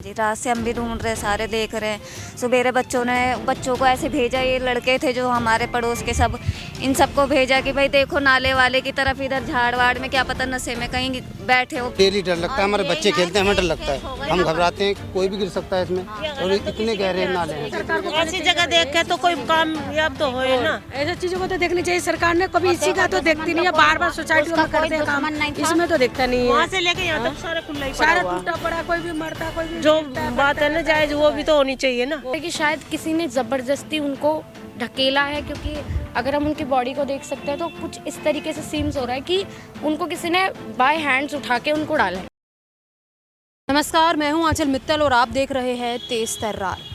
जी रात से हम भी ढूंढ रहे, सारे देख रहे हैं। सवेरे बच्चों को ऐसे भेजा, ये लड़के थे जो हमारे पड़ोस के, सब इन सबको भेजा कि भाई देखो नाले वाले की तरफ, इधर झाड़ वाड़ में क्या पता नशे में कहीं बैठे हो। डेली डर लगता है, हमारे बच्चे खेलते हैं, हमें डर लगता है, हम घबराते हैं, कोई भी गिर सकता है इसमें। और इतने गहरे नाले हैं। ऐसी जगह देख के तो कोई कामयाब तो हो ना। ऐसी चीजों को तो देखनी चाहिए सरकार ने, कभी इसी का तो देखती नहीं है। बार बार सोसाइटी में करते हैं काम, इसमें तो देखता नहीं है। वहाँ से लेके यहाँ तक सारा खुला ही सारा पड़ा हुआ। टूटा पड़ा, कोई भी मरता, कोई भी जो बात है ना जायज, वो भी तो होनी चाहिए ना। कि शायद किसी ने ज़बरदस्ती उनको ढकेला है, क्योंकि अगर हम उनकी बॉडी को देख सकते हैं तो कुछ इस तरीके से सीम्स हो रहा है कि उनको किसी ने बाय हैंड्स उठा के उनको डाला है। नमस्कार, मैं हूं आंचल मित्तल और आप देख रहे हैं तेज तर्रार।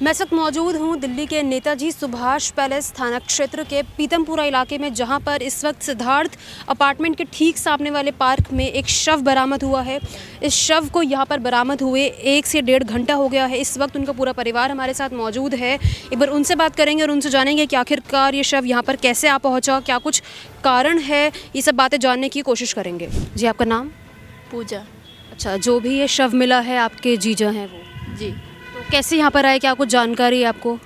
मैं इस वक्त मौजूद हूं दिल्ली के नेताजी सुभाष पैलेस थाना क्षेत्र के पीतमपुरा इलाके में, जहां पर इस वक्त सिद्धार्थ अपार्टमेंट के ठीक सामने वाले पार्क में एक शव बरामद हुआ है। इस शव को यहां पर बरामद हुए 1 से 1.5 घंटा हो गया है। इस वक्त उनका पूरा परिवार हमारे साथ मौजूद है। एक बार उनसे बात करेंगे और उनसे जानेंगे कि आखिरकार ये शव यहाँ पर कैसे आ पहुँचा, क्या कुछ कारण है, ये सब बातें जानने की कोशिश करेंगे। जी, आपका नाम? पूजा। अच्छा, जो भी ये शव मिला है आपके जीजा हैं वो? जी, तो कैसे यहाँ पर आए, क्या कुछ जानकारी है आपको?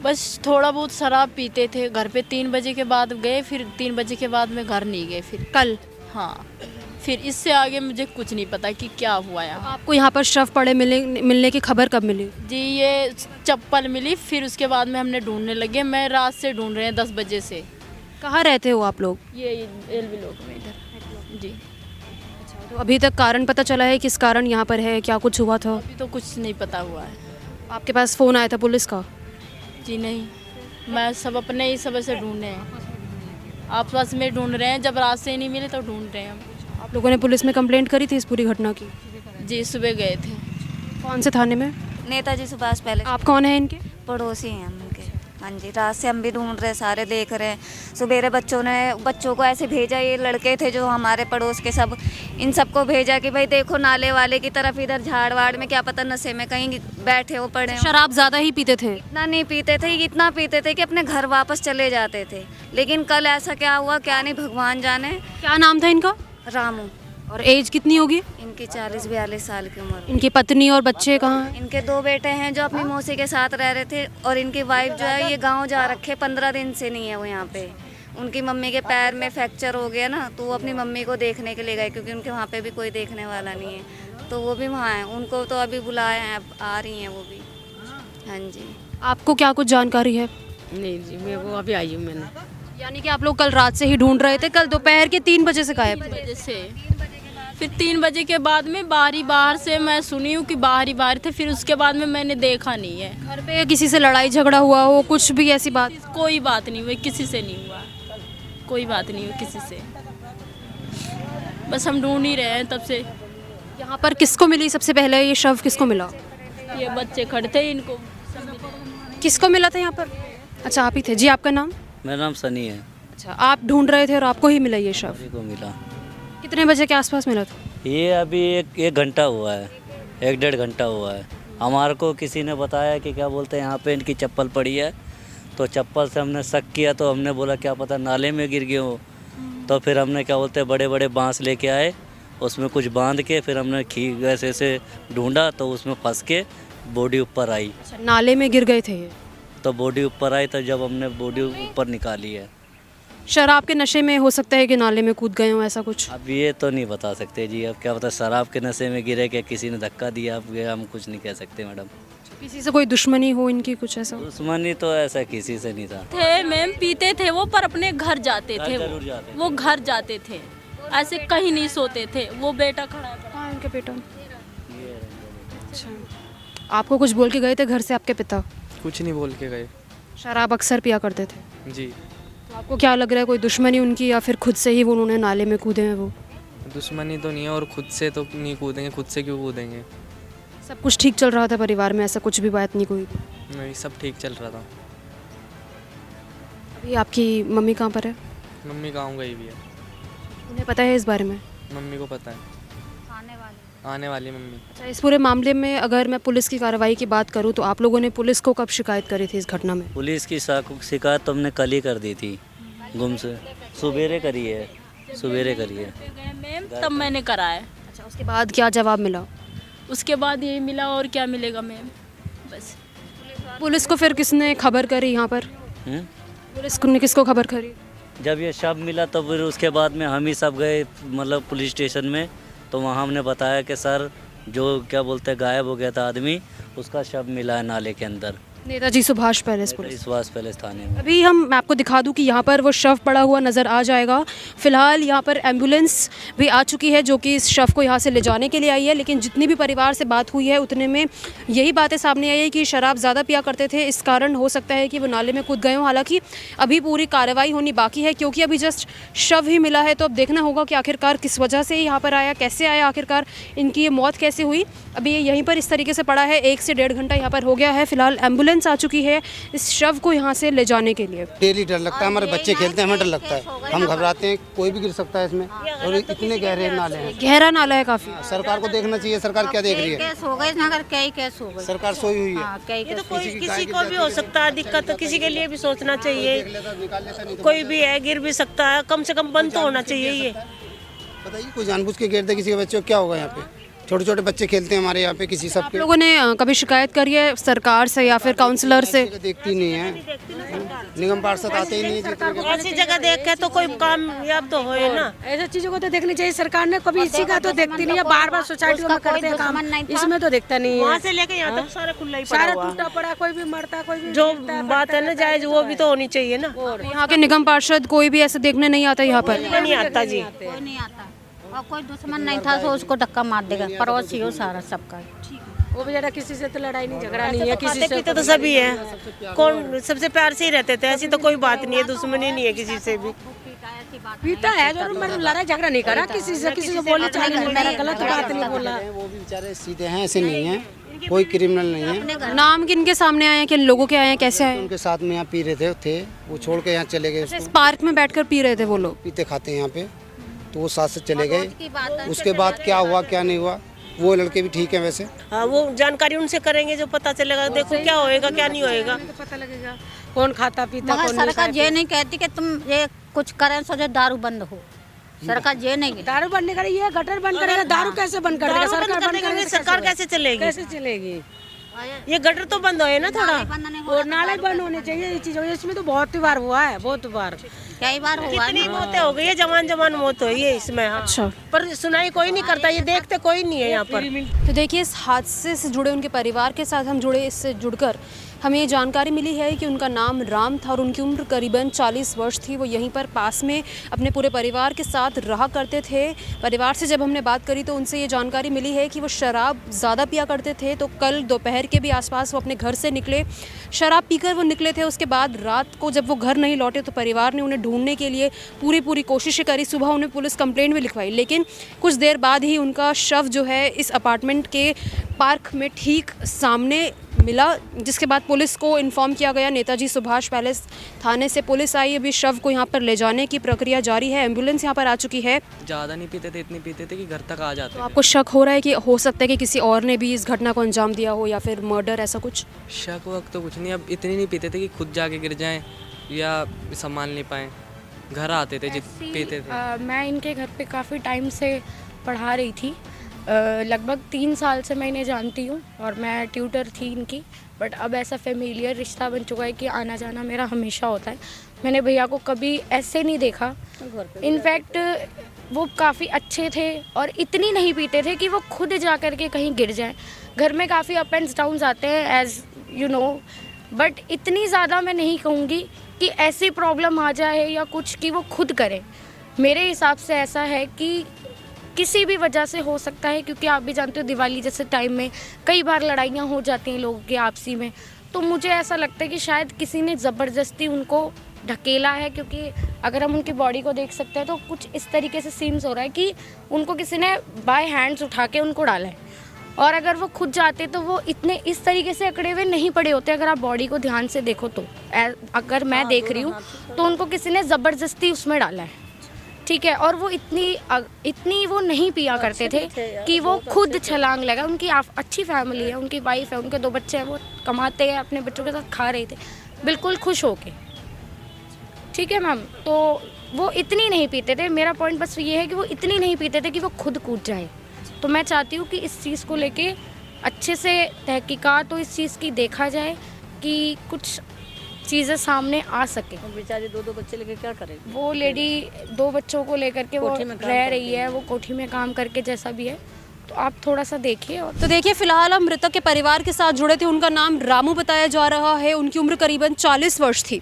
बस थोड़ा बहुत शराब पीते थे, घर पे 3 बजे के बाद गए, फिर 3 बजे के बाद में घर नहीं गए फिर कल? हाँ, फिर इससे आगे मुझे कुछ नहीं पता कि क्या हुआ यहाँ। आपको यहाँ पर शव पड़े मिलने की खबर कब मिली? जी, ये चप्पल मिली, फिर उसके बाद में हमने ढूंढने लगे। मैं रात से ढूंढ रहे हैं 10 बजे से। कहाँ रहते हो आप लोग? ये एलबी लोग में इधर। जी, तो अभी तक कारण पता चला है किस कारण यहाँ पर है, क्या कुछ हुआ था? अभी तो कुछ नहीं पता हुआ है। आपके पास फ़ोन आया था पुलिस का? जी नहीं, मैं सब अपने ही सब से ढूंढे हैं, आपस में ढूंढ रहे हैं। जब रात से नहीं मिले तो ढूंढ रहे हैं हम। आप लोगों ने पुलिस में कंप्लेंट करी थी इस पूरी घटना की? जी, सुबह गए थे। कौन से थाने में? नेताजी सुभाष पैलेस। आप कौन है इनके? पड़ोसी हैं हम उनके। हाँ जी, रात से हम भी ढूंढ रहे, सारे देख रहे हैं। सवेरे बच्चों को ऐसे भेजा, ये लड़के थे जो हमारे पड़ोस के, सब इन सबको भेजा कि भाई देखो नाले वाले की तरफ, इधर झाड़ वाड़ में क्या पता नशे में कहीं बैठे हो, पड़े हो। शराब ज़्यादा ही पीते थे? इतना नहीं पीते थे, इतना पीते थे कि अपने घर वापस चले जाते थे। लेकिन कल ऐसा क्या हुआ क्या नहीं, भगवान जाने। क्या नाम था इनका? रामू। और एज कितनी होगी इनकी 40-42 साल की उम्र होगी। इनकी पत्नी और बच्चे कहाँ हैं? इनके 2 बेटे हैं जो अपनी मौसी के साथ रह रहे थे, और इनकी वाइफ जो है ये गांव जा रखे, 15 दिन से नहीं है वो यहाँ पे। उनकी मम्मी के पैर में फ्रैक्चर हो गया ना, तो वो अपनी मम्मी को देखने के लिए गए, क्योंकि उनके वहाँ पे भी कोई देखने वाला नहीं है, तो वो भी वहाँ हैं। उनको तो अभी बुलाया है, अब आ रही हैं वो भी। हाँ जी। आपको क्या कुछ जानकारी है? नहीं जी, मैं वो अभी आई हूँ मैंने। यानी कि आप लोग कल रात से ही ढूंढ रहे थे, कल दोपहर के 3 बजे से गायब थे? बजे से फिर 3 बजे के बाद में बाहर से मैं सुनी हूँ कि बाहर थे, फिर उसके बाद में मैंने देखा नहीं है। घर पे किसी से लड़ाई झगड़ा हुआ हो, कुछ भी ऐसी बात? कोई बात नहीं हुई, किसी से नहीं हुआ, कोई बात नहीं हुई किसी से। बस हम ढूंढ ही रहे हैं तब से। यहाँ पर किसको मिली सबसे पहले ये शव, किसको मिला? ये बच्चे खड़े थे, इनको किसको मिला था यहाँ पर? अच्छा, आप ही थे। जी, आपका नाम? मेरा नाम सनी है। अच्छा, आप ढूंढ रहे थे और आपको ही मिला ये शव? अभी को मिला। कितने बजे के आसपास मिला था? ये अभी एक घंटा हुआ है, 1-1.5 घंटा हुआ है। हमारे को किसी ने बताया कि क्या बोलते हैं यहाँ पे इनकी चप्पल पड़ी है, तो चप्पल से हमने शक किया, तो हमने बोला क्या पता नाले में गिर गए हो। तो फिर हमने क्या बोलते हैं बड़े बड़े बांस लेके आए, उसमें कुछ बांध के फिर हमने ऐसे ढूंढा, तो उसमें फंस के बॉडी ऊपर आई। अच्छा, नाले में गिर गए थे ये? तो बॉडी ऊपर आई, तो जब हमने बॉडी ऊपर निकाली है। शराब के नशे में हो सकता है कि नाले में कूद गए हो, ऐसा कुछ? अब ये तो नहीं बता सकते जी, अब क्या पता शराब के नशे में गिरे, क्या किसी ने धक्का दिया, अब ये हम कुछ नहीं कह सकते मैडम। किसी से कोई दुश्मनी हो इनकी, कुछ ऐसा? दुश्मनी तो ऐसा किसी से नहीं था। थे मैम, पीते थे वो, पर अपने घर जाते थे। जरूर जाते। वो घर जाते थे, ऐसे कहीं नहीं सोते थे। वो बेटा खड़ा है। हाँ, इनके बेटा। अच्छा, आपको कुछ बोल के गए थे घर से आपके पिता? कुछ नहीं बोल के गए शराब अक्सर पिया करते थे? जी। तो आपको क्या लग रहा है, कोई दुश्मनी उनकी, या फिर खुद से ही वो उन्होंने नाले में कूदे हैं वो? दुश्मनी तो नहीं है, और खुद से तो नहीं कूदेंगे, खुद से क्यों कूदेंगे। सब कुछ ठीक चल रहा था परिवार में, ऐसा कुछ भी बात नहीं कोई? नहीं, सब ठीक चल रहा था। अभी आपकी मम्मी कहाँ पर है? मम्मी गाँव गई भी है। उन्हें पता है इस बारे में? मम्मी को पता है, आने वाली मम्मी। अच्छा, इस पूरे मामले में अगर मैं पुलिस की कार्रवाई की बात करूं, तो आप लोगों ने पुलिस को कब शिकायत करी थी इस घटना में? पुलिस की शिकायत तो हमने कल ही कर दी थी, गुम से सवेरे करी है। मैम तब मैंने कराया। अच्छा, उसके बाद क्या जवाब मिला? उसके बाद यही मिला और क्या मिलेगा मैम, बस। पुलिस को फिर किसने खबर करी यहाँ पर? पुलिस ने किसको खबर करी? जब ये शव मिला तो फिर उसके बाद में हम ही सब गए मतलब पुलिस स्टेशन में, तो वहाँ हमने बताया कि सर जो क्या बोलते हैं गायब हो गया था आदमी, उसका शव मिला है नाले के अंदर, Netaji Subhash palace police. Subhash palace थाने में। अभी मैं आपको दिखा दूं कि यहाँ पर वो शव पड़ा हुआ नज़र आ जाएगा। फ़िलहाल यहाँ पर एम्बुलेंस भी आ चुकी है जो कि इस शव को यहाँ से ले जाने के लिए आई है, लेकिन जितनी भी परिवार से बात हुई है उतने में यही बातें सामने आई है कि शराब ज़्यादा पिया करते थे, इस कारण हो सकता है कि वो नाले में कूद गए हों। हालांकि अभी पूरी कार्रवाई होनी बाकी है क्योंकि अभी जस्ट शव ही मिला है, तो अब देखना होगा कि आखिरकार किस वजह से यहाँ पर आया, कैसे आया, आखिरकार इनकी ये मौत कैसे हुई। अभी ये यहीं पर इस तरीके से पड़ा है, 1 से 1.5 घंटा यहाँ पर हो गया है। फिलहाल एम्बुलेंस आ चुकी है इस शव को यहाँ से ले जाने के लिए। डेली डर लगता है, हमारे बच्चे खेलते हैं, हमें डर लगता है, हम घबराते हैं, कोई भी गिर सकता है इसमें, और इतने गहरे नाले हैं। गहरा नाला है काफ़ी। सरकार को देखना चाहिए, सरकार क्या देख रही है? केस हो गए नगर, कई केस हो गए, सरकार सोई हुई है। ये तो कोई किसी को भी हो सकता है दिक्कत, तो किसी के लिए भी सोचना चाहिए। कोई भी है, गिर भी सकता है, कम से कम बंद तो होना चाहिए। ये बताइए, कोई जानबूझ के गिर दे किसी के बच्चे को, क्या होगा? यहाँ पे छोटे छोटे बच्चे खेलते हैं हमारे यहाँ पे, किसी सब आप लोगों ने कभी शिकायत करी है सरकार से या फिर काउंसलर से? देखती नहीं है, निगम पार्षद आते ही नहीं है। ऐसी जगह देख के तो कोई कामयाब तो होए ना। ऐसी चीजों को तो देखनी चाहिए सरकार ने, कभी इसी का तो देखती नहीं है। बार बार सोसाइटियों में करते हैं काम, इसमें तो देखता नहीं है। वहाँ से लेके यहाँ तक सारा खुला ही पड़ा सारा हुआ। टूटा पड़ा, कोई भी मरता, कोई भी जो बात है ना जायज, वो भी तो होनी चाहिए ना। यहाँ के निगम पार्षद कोई भी ऐसे देखने नहीं आता यहाँ पर? नहीं आता जी, कोई नहीं आता, और कोई दुश्मन नहीं था तो उसको धक्का मार देगा, पड़ोसी हो सारा सबका। वो बेचारा किसी से तो लड़ाई नहीं झगड़ा नहीं है, किसी से तो सभी है, कौन सबसे प्यार से ही रहते थे, ऐसी तो कोई बात नहीं है, दुश्मनी नहीं है किसी से भी। पीता है जरूर, मैंने लड़ाई झगड़ा नहीं करा किसी से बोली चाहे नहीं, मेरा गलत बात नहीं बोला। वो भी बेचारे सीधे हैं, ऐसे नहीं है, कोई क्रिमिनल नहीं है। नाम किन के सामने आए हैं, किन लोगों के आए हैं, कैसे आए? उनके साथ में यहाँ पी रहे थे, वो छोड़ के यहाँ चले गए। इस पार्क में बैठकर पी रहे थे वो लोग? पीते खाते हैं यहाँ पे, तो वो साथ से चले गए। उसके बाद क्या हुआ क्या नहीं हुआ, वो लड़के भी ठीक है वैसे। हाँ, वो जानकारी उनसे करेंगे जो पता चलेगा, देखो क्या होएगा क्या नहीं होएगा, पता लगेगा कौन खाता पीता मगर कौन नहीं। सरकार ये नहीं कहती कि तुम ये कुछ करें सोचे दारू बंद हो, सरकार ये नहीं। दारू बंद करेगी, ये गटर बंद करेगा, दारू कैसे बंद करेगा? दारू बंद कर देंगे, सरकार कैसे चलेगी? कैसे चलेगी? ये गटर तो बंद होए ना थोड़ा, और नाले बंद होने चाहिए ये चीज़। इसमें तो बहुत ही बार हुआ है, बहुत बार, कई बार हुआ है। कितनी मौतें हो गई है, जवान मौत हुई है इसमें। अच्छा, पर सुनाई कोई नहीं करता, ये देखते कोई नहीं है यहाँ पर। तो देखिए, इस हादसे से जुड़े उनके परिवार के साथ हम जुड़े, इससे जुड़कर हमें ये जानकारी मिली है कि उनका नाम राम था और उनकी उम्र करीबन 40 वर्ष थी। वो यहीं पर पास में अपने पूरे परिवार के साथ रहा करते थे। परिवार से जब हमने बात करी तो उनसे ये जानकारी मिली है कि वो शराब ज़्यादा पिया करते थे। तो कल दोपहर के भी आसपास वो अपने घर से निकले, शराब पीकर वो निकले थे। उसके बाद रात को जब वो घर नहीं लौटे तो परिवार ने उन्हें ढूंढने के लिए पूरी कोशिशें करी। सुबह उन्हें पुलिस कंप्लेंट भी लिखवाई, लेकिन कुछ देर बाद ही उनका शव जो है इस अपार्टमेंट के पार्क में ठीक सामने मिला, जिसके बाद पुलिस को इन्फॉर्म किया गया। नेताजी सुभाष पैलेस थाने से पुलिस आई, अभी शव को यहाँ पर ले जाने की प्रक्रिया जारी है। एम्बुलेंस यहाँ पर आ चुकी है। ज़्यादा नहीं पीते थे, इतनी पीते थे कि घर तक आ जाते तो आपको शक हो रहा है कि हो सकता है कि किसी और ने भी इस घटना को अंजाम दिया हो या फिर मर्डर, ऐसा कुछ? शक वक्त तो कुछ नहीं, अब इतनी नहीं पीते थे कि खुद जाके गिर जाएं या संभाल नहीं पाएँ, घर आते थे पीते थे। मैं इनके घर पे काफ़ी टाइम से पढ़ा रही थी, लगभग 3 साल से मैं इन्हें जानती हूँ और मैं ट्यूटर थी इनकी। बट अब ऐसा फेमिलियर रिश्ता बन चुका है कि आना जाना मेरा हमेशा होता है। मैंने भैया को कभी ऐसे नहीं देखा। इनफैक्ट वो काफ़ी अच्छे थे और इतनी नहीं पीते थे कि वो खुद जा कर के कहीं गिर जाएं। घर में काफ़ी अप एंड डाउन्स आते हैं, एज़ यू नो, बट इतनी ज़्यादा मैं नहीं कहूँगी कि ऐसी प्रॉब्लम आ जाए या कुछ कि वो खुद करें। मेरे हिसाब से ऐसा है कि किसी भी वजह से हो सकता है, क्योंकि आप भी जानते हो दिवाली जैसे टाइम में कई बार लड़ाइयाँ हो जाती हैं लोगों की आपसी में। तो मुझे ऐसा लगता है कि शायद किसी ने ज़बरदस्ती उनको ढकेला है, क्योंकि अगर हम उनकी बॉडी को देख सकते हैं तो कुछ इस तरीके से सीन्स हो रहा है कि उनको किसी ने बाय हैंड्स उठा के उनको डाला है। और अगर वो खुद जाते तो वो इतने इस तरीके से अकड़े हुए नहीं पड़े होते। अगर आप बॉडी को ध्यान से देखो तो अगर मैं देख रही हूँ तो उनको किसी ने ज़बरदस्ती उसमें डाला है, ठीक है। और वो इतनी वो नहीं पिया करते थे कि वो खुद छलांग लगा। उनकी अच्छी फैमिली है, उनकी वाइफ है, उनके 2 बच्चे हैं, वो कमाते हैं, अपने बच्चों के साथ खा रहे थे बिल्कुल खुश होके, ठीक है मैम। तो वो इतनी नहीं पीते थे। मेरा पॉइंट बस ये है कि वो इतनी नहीं पीते थे कि वो खुद कूद जाए। तो मैं चाहती हूँ कि इस चीज़ को लेके अच्छे से तहकीकात हो, इस चीज़ की देखा जाए कि कुछ चीज़ें सामने आ सके। बेचारे 2-2 बच्चे लेके क्या करेंगे? वो लेडी 2 बच्चों को लेकर के वो कोठी में काम रह रही है, वो कोठी में काम करके जैसा भी है, तो आप थोड़ा सा देखिए। और तो देखिए, फिलहाल हम मृतक के परिवार के साथ जुड़े थे। उनका नाम रामू बताया जा रहा है। उनकी उम्र करीबन 40 वर्ष थी।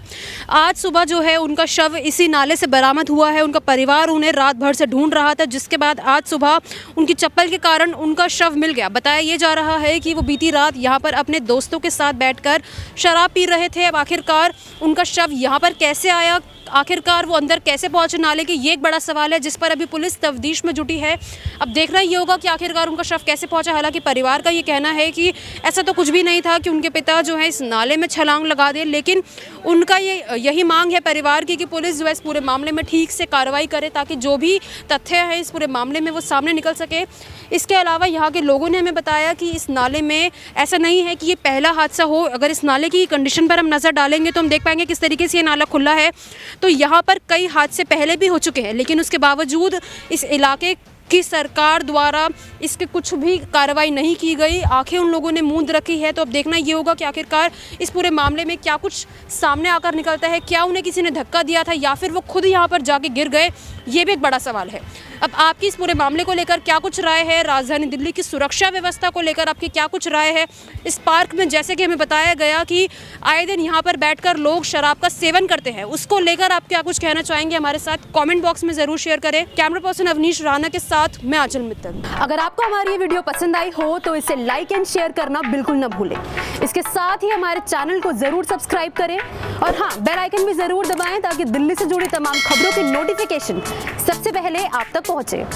आज सुबह जो है उनका शव इसी नाले से बरामद हुआ है। उनका परिवार उन्हें रात भर से ढूंढ रहा था, जिसके बाद आज सुबह उनकी चप्पल के कारण उनका शव मिल गया। बताया ये जा रहा है कि वो बीती रात यहाँ पर अपने दोस्तों के साथ बैठकर शराब पी रहे थे। अब आखिरकार उनका शव यहाँ पर कैसे आया, आखिरकार वो अंदर कैसे पहुंचे नाले के, ये एक बड़ा सवाल है जिस पर अभी पुलिस तफ्तीश में जुटी है। अब देखना ये होगा कि आखिरकार उनका शव कैसे पहुंचा। हालांकि परिवार का ये कहना है कि ऐसा तो कुछ भी नहीं था कि उनके पिता जो है इस नाले में छलांग लगा दे, लेकिन उनका यही मांग है परिवार की कि पुलिस जो है इस पूरे मामले में ठीक से कार्रवाई करे, ताकि जो भी तथ्य है इस पूरे मामले में वो सामने निकल सके। इसके अलावा यहाँ के लोगों ने हमें बताया कि इस नाले में ऐसा नहीं है कि ये पहला हादसा हो। अगर इस नाले की कंडीशन पर हम नज़र डालेंगे तो हम देख पाएंगे किस तरीके से ये नाला खुला है। तो यहाँ पर कई हादसे पहले भी हो चुके हैं, लेकिन उसके बावजूद इस इलाके की सरकार द्वारा इसके कुछ भी कार्रवाई नहीं की गई। आंखें उन लोगों ने मूंद रखी है। तो अब देखना ये होगा कि आखिरकार इस पूरे मामले में क्या कुछ सामने आकर निकलता है। क्या उन्हें किसी ने धक्का दिया था या फिर वो खुद यहाँ पर जाके गिर गए, ये भी एक बड़ा सवाल है। अब आपकी इस पूरे मामले को लेकर क्या कुछ राय है, राजधानी दिल्ली की सुरक्षा व्यवस्था को लेकर आपकी क्या कुछ राय है। इस पार्क में जैसे कि हमें बताया गया कि आए दिन यहाँ पर बैठकर लोग शराब का सेवन करते हैं, उसको लेकर आप क्या कुछ कहना चाहेंगे, हमारे साथ कमेंट बॉक्स में ज़रूर शेयर करें। कैमरा पर्सन अवनीश राणा के साथ मैं आंचल मित्तल। अगर आपको हमारी ये वीडियो पसंद आई हो तो इसे लाइक एंड शेयर करना बिल्कुल न भूलें। इसके साथ ही हमारे चैनल को ज़रूर सब्सक्राइब करें और हाँ, बेल आइकन भी ज़रूर दबाएं ताकि दिल्ली से जुड़ी तमाम खबरों की नोटिफिकेशन सबसे पहले आप तक पहुंचे।